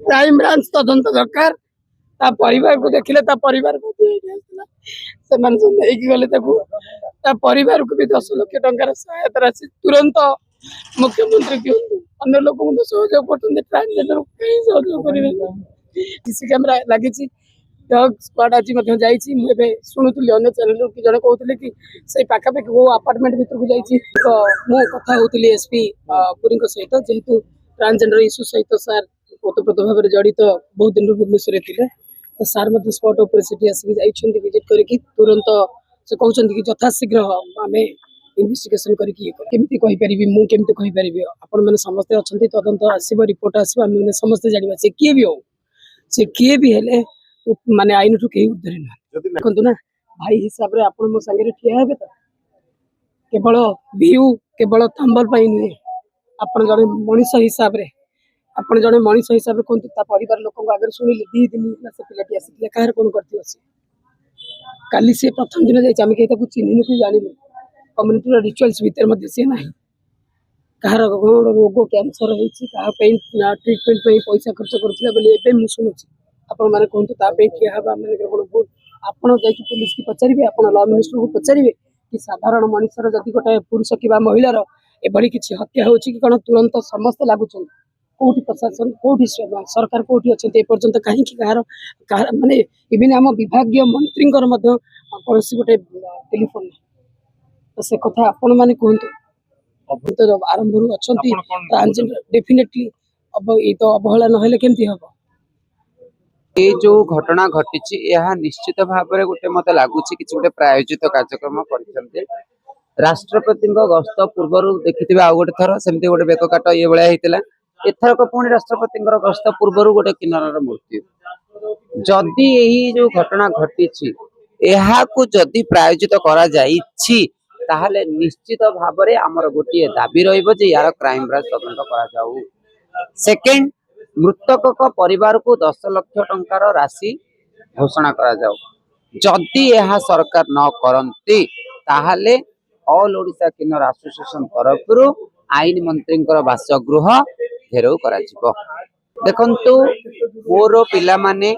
Crime branch तदंत दरकार ता परिवार को देखिले ता परिवार को से मन सब नहीं गले ता परिवार को भी 10 लाख टंकार सहायता राशि तुरंत मुख्यमंत्री दियंतु अन्य लोक को सहयोग करते ट्रांसजेंडर कहीं सहयोग करेंगे सीसी कैमेरा लगी डग स्क्वाड आज जाइए मुझे शुणुली अन्य चैनल कि जड़े कहते कि से पाखापाखि वो आपार्टमेंट भर को जाइए कथा होती एसपी पुरी सहित जेहेतु ट्रांसजेंडर इश्यू सहित सार ओतप्रोत भाव में जड़ित बहुत दिन भुवनेश्वर थे तो सार स्पट उपर आसिक विजिट करके तुरंत से कहते कि यथाशीघ्र आम इन्वेस्टिगेशन करके मुझे आपण मैंने समस्ते अच्छा तदंत आसो रिपोर्ट आसो आम समस्ते जाना से किए भी हो से किए भी हेले माने आईन ठू कहीं उद्धरी ना देखु ना भाई हिसाब से आप मो सागर ठिया हे तो केवल व्यू केवल थंबल नुहे आप जड़े मनीष हिसाब से आपड़ जड़े मनीष हिसाब से कहते परिवार लोक आगे शुणिले 2 दिन से पिलाटी आसी कह कौन कर काली से प्रथम दिन जाइए आम कहीं चिन्हनु कि जानू कम्युनिटी रिचुअल्स भितर सी ना कह रोग कैंसर क्या ट्रिटमेंट पैसा खर्च करुला शुणुची आपण मैंने कहतु किया हम आम भूल आपड़ जा पुलिस की पचारे आप लॉ मिनिस्टर को पचारे कि साधारण मनुष्यर जदि गोटे पुरुष कि महिलार एभली किसी हत्या हो कौन तुरंत समस्ते लगुच कौटी प्रशासन कौटी सरकार कौटी अच्छा एपर्यंत कहीं कहार माने इवन आम विभाग मंत्री कौन गोटे टेलीफोन ना तो से कथा आपण मैंने कहतु आरंभ अच्छा ट्रांसजेंडर डेफिनेटली अब ये तो अवहेला ना केमती हम ये जो घटना घटी यह निश्चित भाव में गोटे मत लगुच कि गोटे प्रायोजित कार्यक्रम कर राष्ट्रपति गस्त पूर्व देखिए आउ गोटे थर सेमती गोटे बेक काट ये भाया होता एथरक पुणी राष्ट्रपति गस्त पूर्व गोटे किन्नर मृत्यु जदि यही जो घटना घटी जदि प्रायोजित करा ताहले निश्चित भाव में आमर गोटे दाबी रही यार क्राइम ब्रांच तदंत करा सेकेंड मृतक परिवार को 10 लाख टंकार राशि घोषणा करा जाऊ जदि यह सरकार न करती ताहले ऑल ओडिशा किन्नर एसोसिएशन तरफ आईन मंत्री बासगृह घेराव करा जिवो देखंतु मोर पिला माने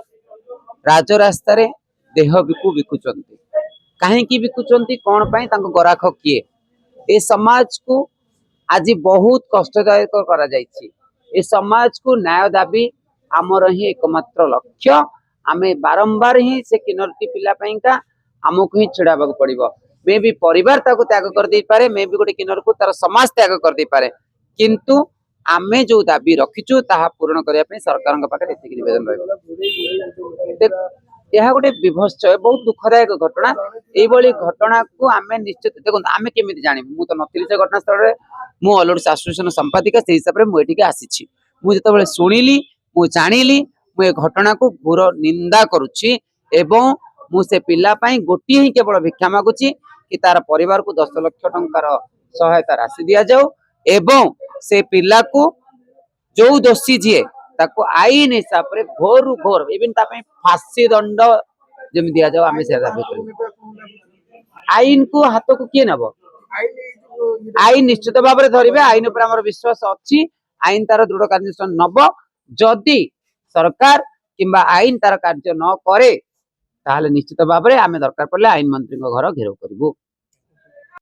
राजरास्ता रे देह बिकुचंती कहीं बिकुचंती कौन पाई तांको गराख किए ए समाज को आज बहुत कष्टदायक करा जायछि ए समाज को न्याय दाबी आमर ही एकमात्र लक्ष्य आमे बारंबार ही से किन्नरटी पिला पाइंका आमको ही छिड़ाबा पड़ो मे भी परिवार ताको त्याग कर दे पारे मे भी गोटे किन्नर को तार समाज त्याग कर दे पारे किंतु आमे जो दाबी रखिचु ताहा पूर्ण करिया पे सरकार पाखे एतिक निवेदन रहिबो यह गोटे विभत्स बहुत दुखदायक घटना ये घटना को आम निश्चित देखो आम केमी जानी मु तो नी से घटनास्थल में ऑल ओडिशा एसोसिएशन संपादिका से हिसाब से मुझे आसी मुझे शुणिली मुझे जानिली मुझे घटना को घोर निंदा करुच्ची एवं मुझे पिलापाई गोटे ही केवल भिक्षा मागुची कि तार परिवार को 10 लाख टंकार सहायता राशि दि जाऊ एवं से पिला को जो दोषी जीए ताको आईन हिसाब से घोर घोर इवन फांसी दंड जमी दि जाऊ आम से दाबी कर आईन को हाथ को किए नब आईन निश्चित भाव में धरवे आईन उपर आमर विश्वास अच्छी आईन तार दृढ़ कार्यानुष्ठान नब जदि सरकार किंबा आईन तार कार्य न करे ताहले निश्चित भाव में आम दरकार पड़े आईन मंत्री घर घेराव करूँ।